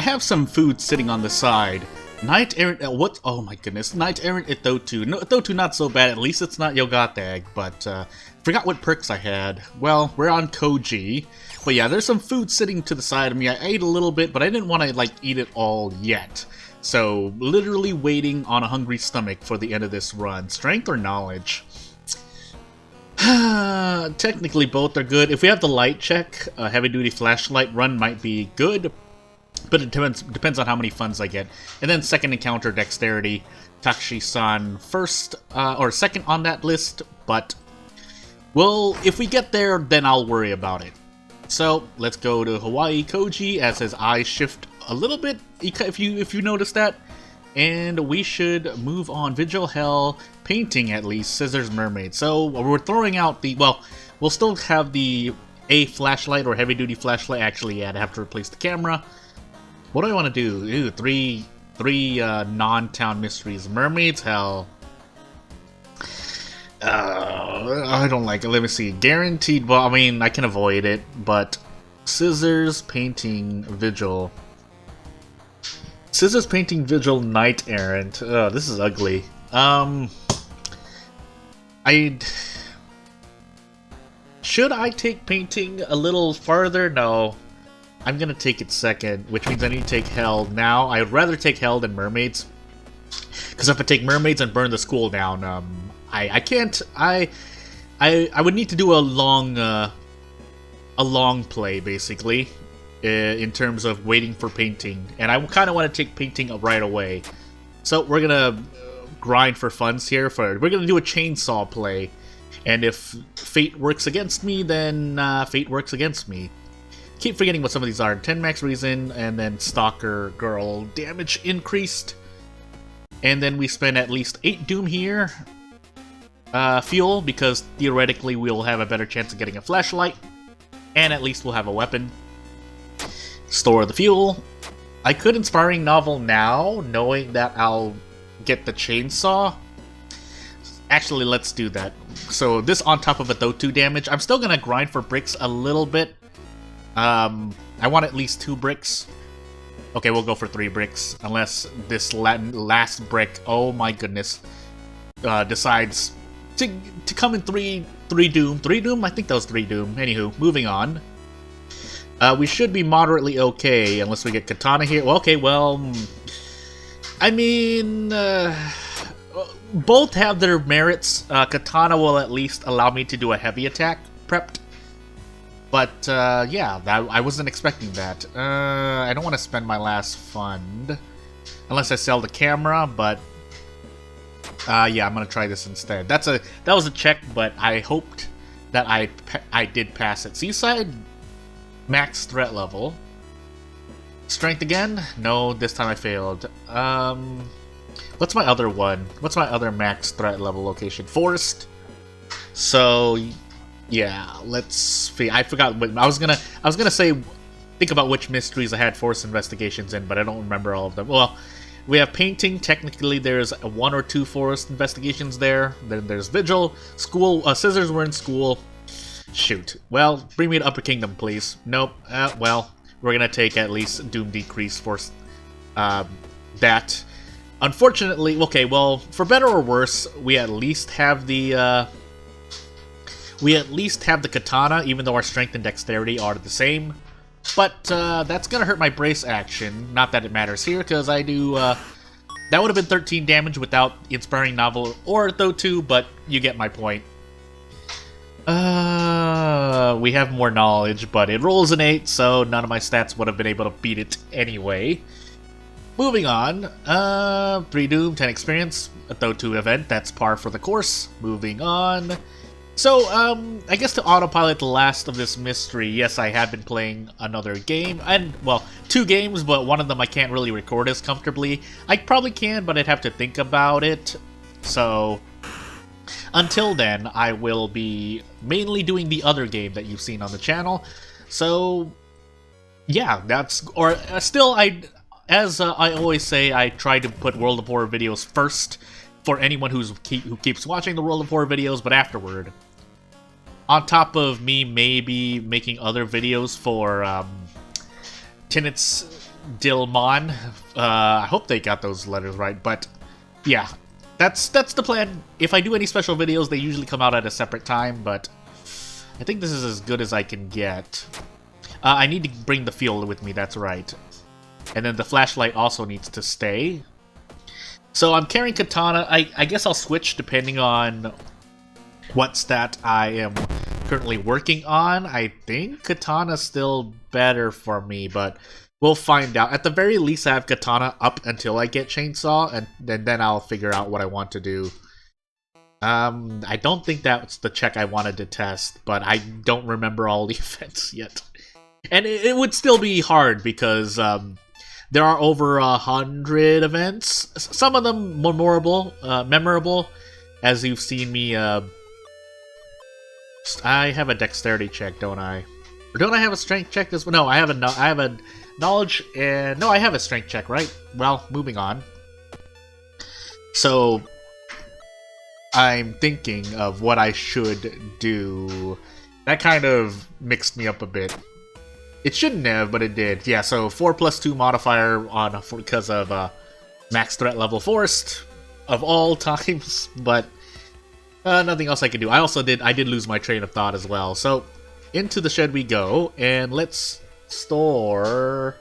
have some food sitting on the side. Knight Errant, what? Oh my goodness, Knight Errant Ithotu. No, Ithotu not so bad, at least it's not Yogatag, but forgot what perks I had. Well, we're on Koji. But yeah, there's some food sitting to the side of me. I ate a little bit, but I didn't want to, like, eat it all yet. So, literally waiting on a hungry stomach for the end of this run. Strength or knowledge? Technically both are good. If we have the light check, a heavy-duty flashlight run might be good. But it depends on how many funds I get. And then second encounter, dexterity. Takashi-san first, or second on that list. But, well, if we get there, then I'll worry about it. So, let's go to Hawaii Koji as his eyes shift a little bit, if you notice that. And we should move on. Vigil, Hell, Painting at least, Scissors, Mermaid. So, we're throwing out the, well, we'll still have the A flashlight or heavy-duty flashlight. Actually, yeah, I'd have to replace the camera. What do I want to do? Ooh, three non-town mysteries. Mermaids, Hell. I don't like it. Let me see. Guaranteed. Well, I mean, I can avoid it, but Scissors, Painting, Vigil. Scissors, Painting, Vigil, Knight Errant. This is ugly. Should I take Painting a little farther? No. I'm gonna take it second, which means I need to take Hell now. I would rather take Hell than Mermaids. Because if I take Mermaids and burn the school down, I can't. I would need to do a long play basically, in terms of waiting for Painting, and I kind of want to take Painting right away. So we're gonna grind for funds here. We're gonna do a chainsaw play, and if fate works against me, then fate works against me. Keep forgetting what some of these are. 10 max reason, and then Stalker Girl damage increased, and then we spend at least 8 doom here. Fuel, because theoretically we'll have a better chance of getting a flashlight, and at least we'll have a weapon. Store the fuel. I could Inspiring Novel now, knowing that I'll get the chainsaw. Actually, let's do that. So this on top of a Thotu damage. I'm still gonna grind for bricks a little bit. I want at least 2 bricks. Okay, we'll go for 3 bricks, unless this last brick, oh my goodness, decides to come in 3 doom. 3 doom? I think that was 3 doom. Anywho, moving on. We should be moderately okay, unless we get Katana here. Well, okay, well, I mean, both have their merits. Katana will at least allow me to do a heavy attack prepped. But, yeah, I wasn't expecting that. I don't want to spend my last fund. Unless I sell the camera, but... yeah, I'm gonna try this instead. That was a check, but I hoped that I did pass it. Seaside, max threat level. Strength again? No, this time I failed. What's my other one? What's my other max threat level location? Forest. So, yeah, let's see. I forgot what I was gonna say. Think about which mysteries I had forest investigations in, but I don't remember all of them. Well. We have Painting. Technically, there's 1 or 2 forest investigations there. Then there's Vigil. School. Scissors were in school. Shoot. Well, bring me to Upper Kingdom, please. Nope. Well, we're gonna take at least Doom Decrease for that. Unfortunately, okay. Well, for better or worse, we at least have the Katana, even though our Strength and Dexterity are the same. But, that's gonna hurt my brace action. Not that it matters here, because I do, that would have been 13 damage without Inspiring Novel or Thotu, but you get my point. We have more knowledge, but it rolls an 8, so none of my stats would have been able to beat it anyway. Moving on, 3 Doom, 10 Experience, a Thotu event, that's par for the course. Moving on. So, I guess to autopilot the last of this mystery, yes, I have been playing another game, and, well, 2 games, but one of them I can't really record as comfortably. I probably can, but I'd have to think about it. So, until then, I will be mainly doing the other game that you've seen on the channel. So, yeah, that's, or still, as I always say, I try to put World of Horror videos first, for anyone who keeps watching the World of Horror videos, but afterward. On top of me maybe making other videos for Tenet's Dilmon. I hope they got those letters right, but yeah, that's the plan. If I do any special videos, they usually come out at a separate time, but I think this is as good as I can get. I need to bring the field with me, that's right. And then the flashlight also needs to stay. So I'm carrying Katana. I guess I'll switch depending on what stat I am currently working on. I think Katana's still better for me, but we'll find out. At the very least, I have Katana up until I get Chainsaw, and then I'll figure out what I want to do. I don't think that's the check I wanted to test, but I don't remember all the events yet. And it would still be hard because there are over 100 events. Some of them memorable, as you've seen me. I have a dexterity check, don't I? Or don't I have a strength check as well? No, I have a knowledge and no, I have a strength check, right? Well, moving on. So I'm thinking of what I should do. That kind of mixed me up a bit. It shouldn't have, but it did. Yeah, so 4+2 modifier on because of max threat level forced of all times, but nothing else I can do. I did lose my train of thought as well. So into the shed we go, and let's store.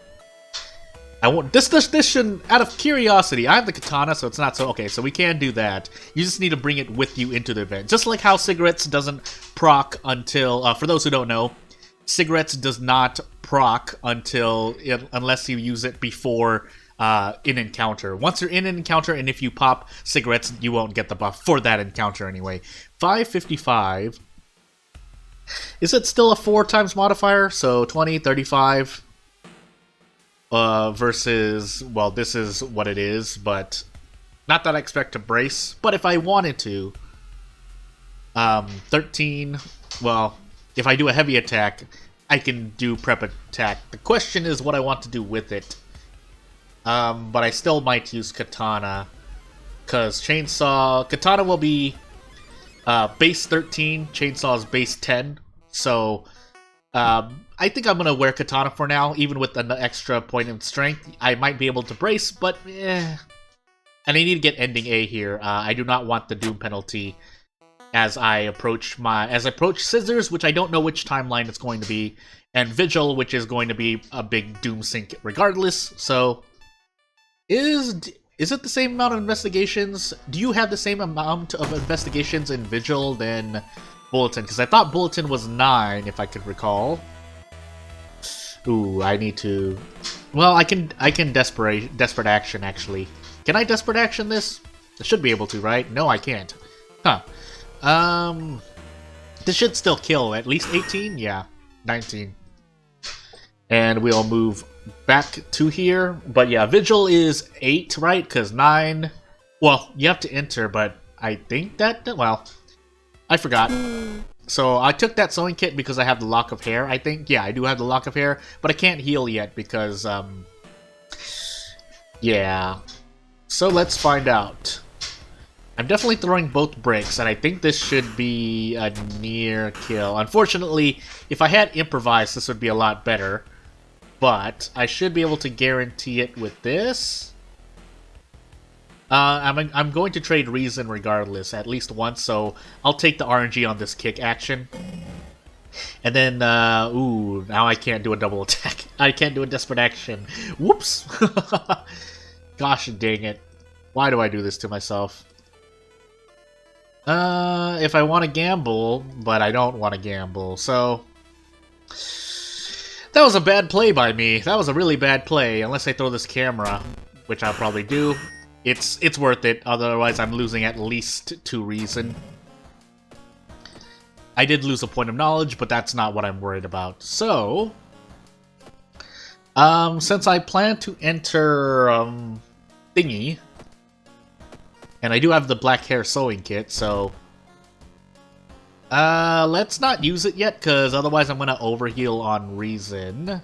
I won't. This shouldn't. Out of curiosity, I have the katana, so it's not so okay. So we can do that. You just need to bring it with you into the event, just like how cigarettes doesn't proc until. For those who don't know, cigarettes does not proc unless you use it before in encounter. Once you're in an encounter, and if you pop cigarettes, you won't get the buff for that encounter anyway. 555. Is it still a 4 times modifier? So 20, 35. Versus, well, this is what it is, but not that I expect to brace, but if I wanted to, 13, well, if I do a heavy attack, I can do prep attack. The question is what I want to do with it, but I still might use Katana, because Katana will be base 13, Chainsaw is base 10, so I think I'm going to wear Katana for now, even with an extra point of strength. I might be able to brace, but And I need to get ending A here. I do not want the Doom penalty as I approach Scissors, which I don't know which timeline it's going to be, and Vigil, which is going to be a big Doom sync regardless. So, is it the same amount of investigations? Do you have the same amount of investigations in Vigil than Bulletin? Because I thought Bulletin was 9, if I could recall. Ooh, I need to. Well, I can desperate action actually. Can I desperate action this? I should be able to, right? No, I can't. Huh. This should still kill at least 18. Yeah, 19. And we'll move back to here. But yeah, Vigil is 8, right? Because 9. Well, you have to enter, but I think that. Well, I forgot. So I took that sewing kit because I have the lock of hair, I think. Yeah, I do have the lock of hair, but I can't heal yet because, yeah. So let's find out. I'm definitely throwing both bricks, and I think this should be a near kill. Unfortunately, if I had improvised, this would be a lot better. But I should be able to guarantee it with this. I'm going to trade Reason regardless, at least once, so I'll take the RNG on this kick action. And then, ooh, now I can't do a double attack. I can't do a desperate action. Whoops! Gosh dang it. Why do I do this to myself? If I want to gamble, but I don't want to gamble, so... That was a bad play by me. That was a really bad play, unless I throw this camera, which I'll probably do. It's worth it, otherwise I'm losing at least 2 Reason. I did lose a point of knowledge, but that's not what I'm worried about. So, since I plan to enter, Thingy, and I do have the black hair sewing kit, so, let's not use it yet, because otherwise I'm gonna overheal on Reason.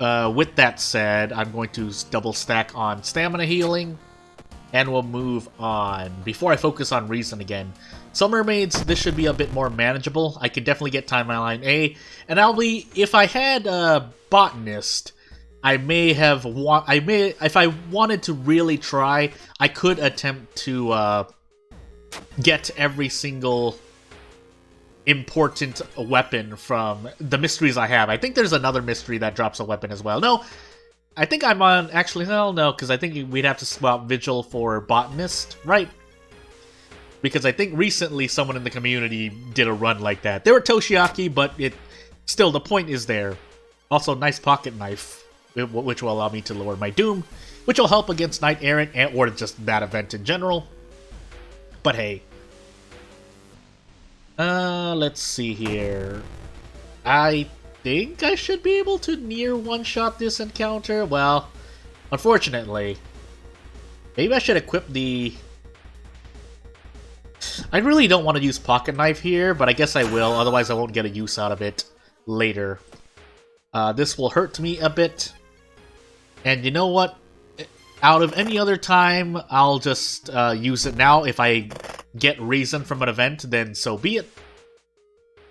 With that said, I'm going to double stack on stamina healing, and we'll move on. Before I focus on Reason again, so mermaids, this should be a bit more manageable. I could definitely get timeline A, and if I had a botanist, if I wanted to really try, I could attempt to get every single important weapon from the mysteries I have. I think there's another mystery that drops a weapon as well. No, I think I'm on... Actually, no, because I think we'd have to swap Vigil for Botanist, right? Because I think recently someone in the community did a run like that. They were Toshiaki, but still, the point is there. Also, nice pocket knife, which will allow me to lower my Doom, which will help against Knight Errant, or just that event in general. But hey. Let's see here. I think I should be able to near one-shot this encounter. Well, unfortunately, maybe I should equip the... I really don't want to use pocket knife here, but I guess I will, otherwise I won't get a use out of it later. This will hurt me a bit. And you know what? Out of any other time, I'll just use it now. If I get Reason from an event, then so be it.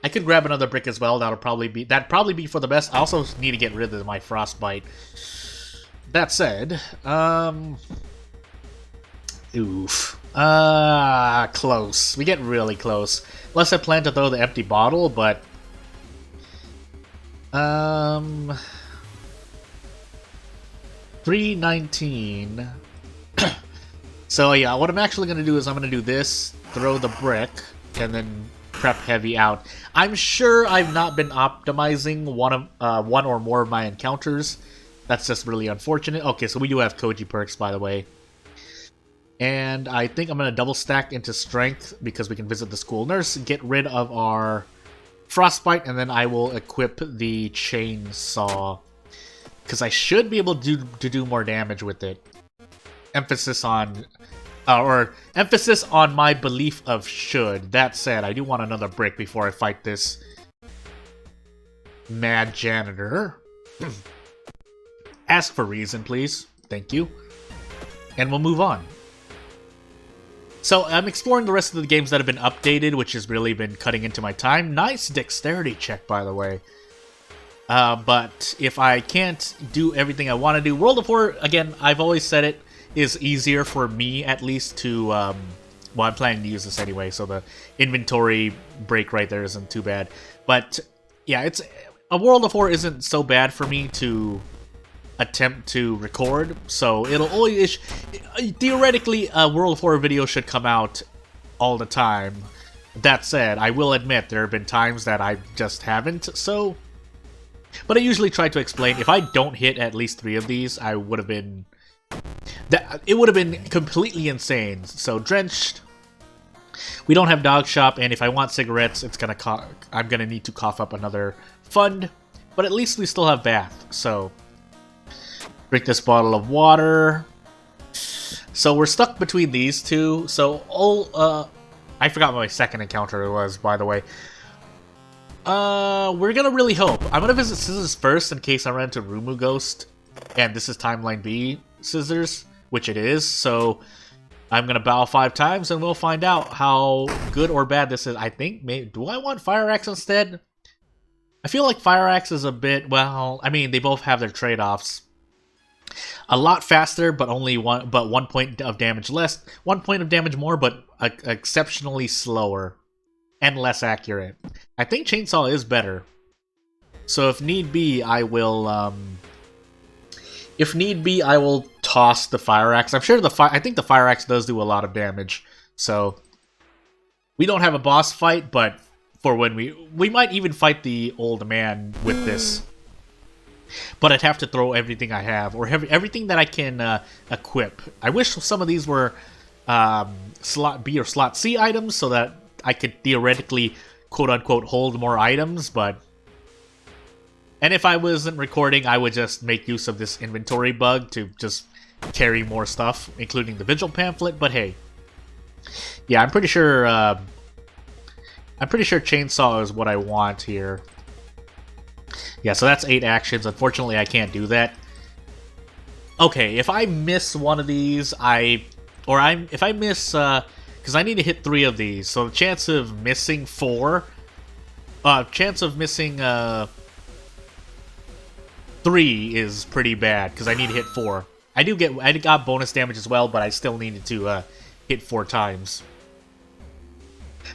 I could grab another brick as well. That'd probably be for the best. I also need to get rid of my frostbite. That said, oof. Close. We get really close. Unless I plan to throw the empty bottle, but 319. So yeah, what I'm actually going to do is I'm going to do this, throw the brick, and then prep heavy out. I'm sure I've not been optimizing one or more of my encounters. That's just really unfortunate. Okay, so we do have Koji perks, by the way. And I think I'm going to double stack into Strength because we can visit the school nurse, get rid of our Frostbite, and then I will equip the Chainsaw. Because I should be able to do more damage with it. Emphasis on my belief of should. That said, I do want another brick before I fight this mad janitor. Ask for Reason, please. Thank you. And we'll move on. So I'm exploring the rest of the games that have been updated, which has really been cutting into my time. Nice dexterity check, by the way. But if I can't do everything I want to do, World of War, again, I've always said it, is easier for me, at least, to, well, I'm planning to use this anyway, so the inventory break right there isn't too bad. But, yeah, a World of War isn't so bad for me to attempt to record, so it'll always... Theoretically, a World of War video should come out all the time. That said, I will admit there have been times that I just haven't, so... But I usually try to explain, if I don't hit at least 3 of these, I would have been... It would have been completely insane. So, Drenched. We don't have Dog Shop, and if I want cigarettes, I'm gonna need to cough up another fund. But at least we still have Bath, so... Drink this bottle of water. So we're stuck between these two. So, I forgot what my second encounter was, by the way. We're gonna really hope. I'm gonna visit Scissors first in case I run into Rumu Ghost. And this is Timeline B Scissors, which it is. So I'm gonna bow 5 times and we'll find out how good or bad this is. I think, maybe, do I want Fire Axe instead? I feel like Fire Axe is a bit, well, I mean, they both have their trade-offs. A lot faster, but only 1 point of damage less. 1 point of damage more, but exceptionally slower. And less accurate. I think Chainsaw is better. So if need be, I will toss the Fire Axe. I'm sure I think the Fire Axe does do a lot of damage. So we don't have a boss fight, but for when we might even fight the old man with this. But I'd have to throw everything I have, or everything that I can equip. I wish some of these were slot B or slot C items, so that I could theoretically, quote-unquote, hold more items, but... And if I wasn't recording, I would just make use of this inventory bug to just carry more stuff, including the Vigil Pamphlet, but hey. Yeah, I'm pretty sure Chainsaw is what I want here. Yeah, so that's 8 actions. Unfortunately, I can't do that. Okay, if I miss one of these, I or if I miss, because I need to hit 3 of these, so the chance of missing 4, chance of missing 3 is pretty bad because I need to hit 4. I got bonus damage as well, but I still needed to hit 4 times.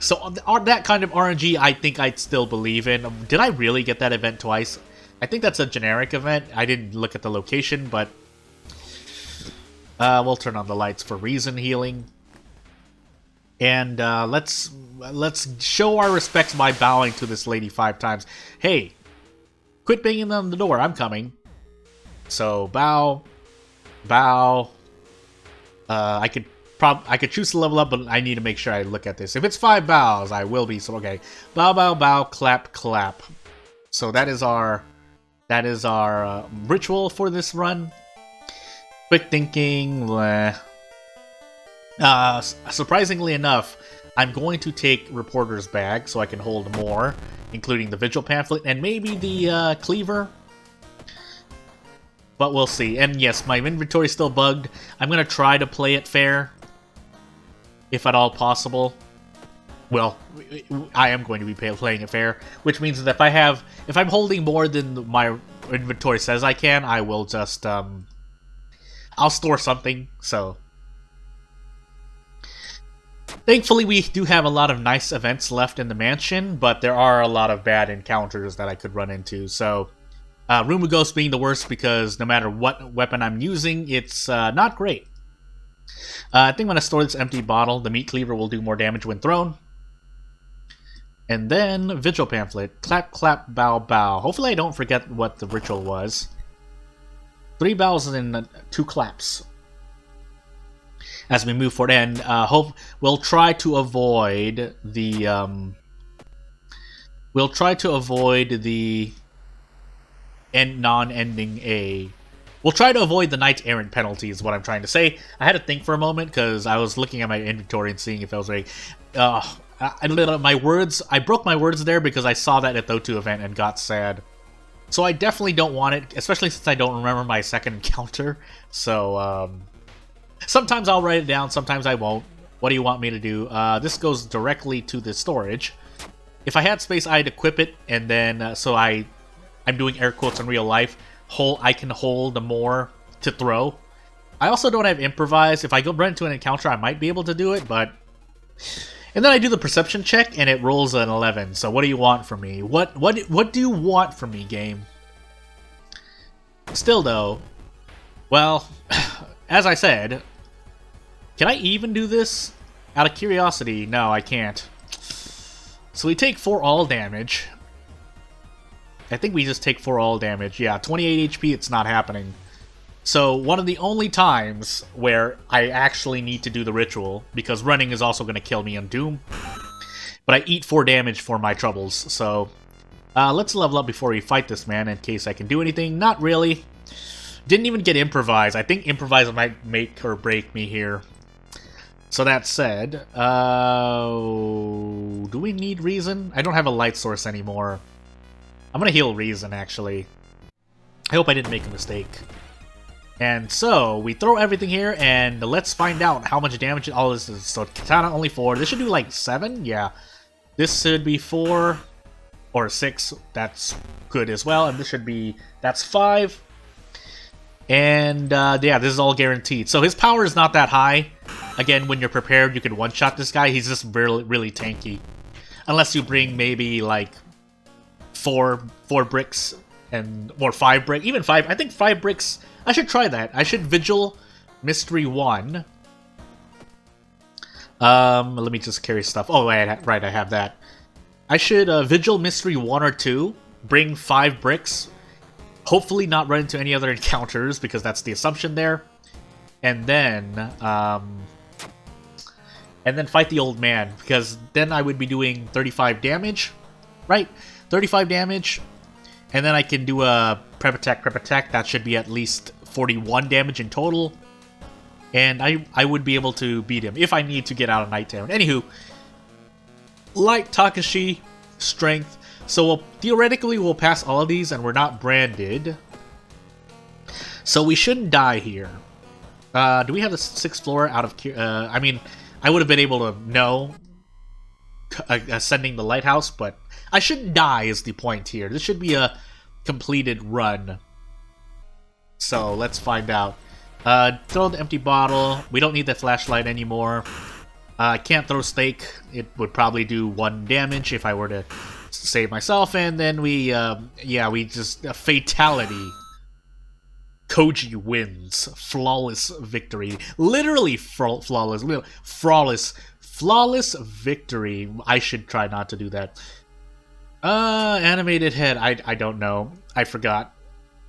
So on that kind of RNG, I think I'd still believe in. Did I really get that event twice? I think that's a generic event. I didn't look at the location, but we'll turn on the lights for reason healing. And let's show our respects by bowing to this lady 5 times. Hey, quit banging on the door. I'm coming. So bow, bow. I could choose to level up, but I need to make sure I look at this. If it's 5 bows, I will be. So okay, bow, bow, bow, clap, clap. So that is our ritual for this run. Quick thinking. Surprisingly enough, I'm going to take Reporter's Bag so I can hold more, including the Vigil Pamphlet and maybe the Cleaver. But we'll see. And yes, my inventory's still bugged. I'm going to try to play it fair, if at all possible. Well, I am going to be playing it fair, which means that if I'm holding more than my inventory says I can, I will just, I'll store something, so. Thankfully, we do have a lot of nice events left in the mansion, but there are a lot of bad encounters that I could run into. So, Room of Ghosts being the worst because no matter what weapon I'm using, it's not great. I think I'm going to store this empty bottle. The Meat Cleaver will do more damage when thrown. And then, Vigil Pamphlet. Clap, clap, bow, bow. Hopefully I don't forget what the ritual was. 3 bows and 2 claps. As we move forward, and we'll try to avoid the non-ending A. We'll try to avoid the Knight Errant penalty is what I'm trying to say. I had to think for a moment because I was looking at my inventory and seeing if I was ready. I broke my words there because I saw that at the O2 event and got sad. So I definitely don't want it, especially since I don't remember my second encounter. So, sometimes I'll write it down, sometimes I won't. What do you want me to do? This goes directly to the storage. If I had space, I'd equip it, and then, I'm doing air quotes in real life, I can hold more to throw. I also don't have improvise. If I go run into an encounter, I might be able to do it, but... And then I do the perception check, and it rolls an 11. So what do you want from me? What do you want from me, game? Still, though, well, as I said, can I even do this? Out of curiosity, no, I can't. So we take 4 all damage. I think we just take 4 all damage. Yeah, 28 HP, it's not happening. So one of the only times where I actually need to do the ritual, because running is also going to kill me on Doom, but I eat 4 damage for my troubles. So let's level up before we fight this man in case I can do anything. Not really. Didn't even get improvise. I think improvise might make or break me here. So that said, do we need reason? I don't have a light source anymore. I'm gonna heal reason, actually. I hope I didn't make a mistake. And so, we throw everything here, and let's find out how much damage all this is. So, Katana only 4. This should do like 7? Yeah. This should be 4 or 6. That's good as well. And this should be... That's 5. And, yeah, this is all guaranteed. So, his power is not that high. Again, when you're prepared, you can one-shot this guy. He's just really, really tanky. Unless you bring maybe, like, 4 bricks or 5 bricks. Even 5. I think 5 bricks... I should try that. I should Vigil Mystery 1. Let me just carry stuff. Oh, right, I have that. I should Vigil Mystery 1 or 2, bring 5 bricks, hopefully not run into any other encounters, because that's the assumption there, and then fight the old man, because then I would be doing 35 damage, right? 35 damage, and then I can do a prep attack, that should be at least 41 damage in total, and I would be able to beat him if I need to get out of Night Town. Anywho, Light Takashi, Strength, so theoretically we'll pass all of these and we're not branded, so we shouldn't die here. Do we have the 6th floor out of... I mean, I would have been able to know ascending the lighthouse, but I shouldn't die is the point here. This should be a completed run. So, let's find out. Throw the empty bottle. We don't need the flashlight anymore. I can't throw stake. It would probably do 1 damage if I were to save myself, and then we just... a fatality. Koji wins. Flawless victory. Literally flawless. Flawless victory. I should try not to do that. Animated head. I don't know. I forgot.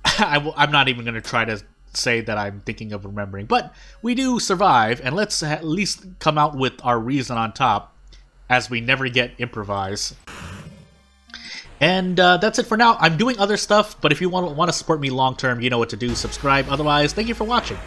I'm not even going to try to say that I'm thinking of remembering. But we do survive, and let's at least come out with our reason on top, as we never get improvise. And that's it for now. I'm doing other stuff, but if you want to support me long term, you know what to do. Subscribe. Otherwise, thank you for watching.